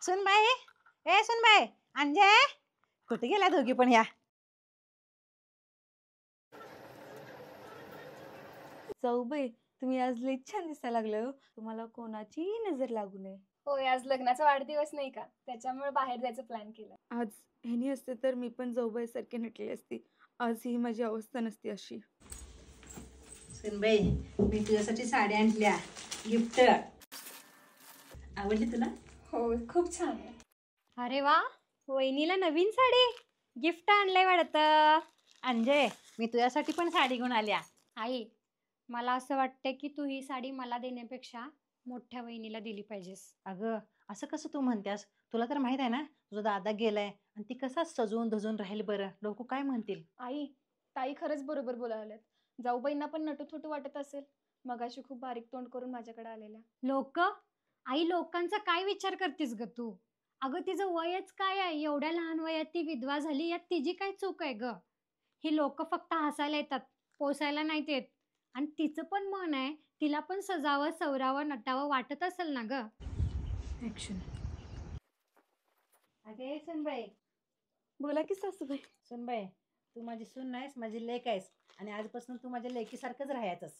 सुनबाई, ए सुनबाई, अंजय, कुठे गेल्या दोघी पण या? जाऊबाई, तुम्ही आज लई छान दिसायला लागले हो. तुम्हाला कोणाची नजर लागू नये. होय, आज लग्नाचा वाढदिवस नाही का, त्याच्यामुळे बाहेर जायचं प्लॅन केलं. आज ह्यानी असते तर मी पण जाऊबाई सारखी नटली असती. आज ही माझी अवस्था नसती अशी. सुनबाई, मी तुझ्यासाठी साडी आणल्या, गिफ्ट. आवडली तुला? हो, खूप छान आहे. अरे वा, वहिनीला नवीन साडी गिफ्ट आणलंय वाटतं. अंजय, मी तुझ्यासाठी पण साडी घेऊन आल्या. आई, मला असं वाटतं की तू ही साडी मला देण्यापेक्षा मोठ्या वहिनीला दिली पाहिजेस. अगं, असं कसं तू म्हणतेस? तुला तर माहित आहे ना, तुझा दादा गेलाय आणि ती कसा सजवून धजून राहील बरं. लोक काय म्हणतील? आई, ताई खरंच बरोबर बोलावल्यात. जाऊबाईंना पण नटू-थटू वाटत असेल. मगाशी खूप बारीक तोंड करून माझ्याकडे आलेल्या. लोक, आई, लोकांचा काय विचार करतेस ग तू? अगं, तिचं वयच काय आहे? एवढ्या लहान वयात ती विधवा झाली, यात तिची काय चूक आहे ग? ही लोक फक्त हसायला येतात, पोसायला नाहीत येत. आणि तिचं पण मन आहे, तिला पण सजावं, सवरावं, नटावं वाटत असेल ना ग. ऍक्शन. अगे सुनबाई, बोला की सासूबाई. सुनबाई, तू माझी सून नाहीस, माझी लेक आहेस आणि आजपासून तू माझ्या लेकीसारखंच राहायचंस.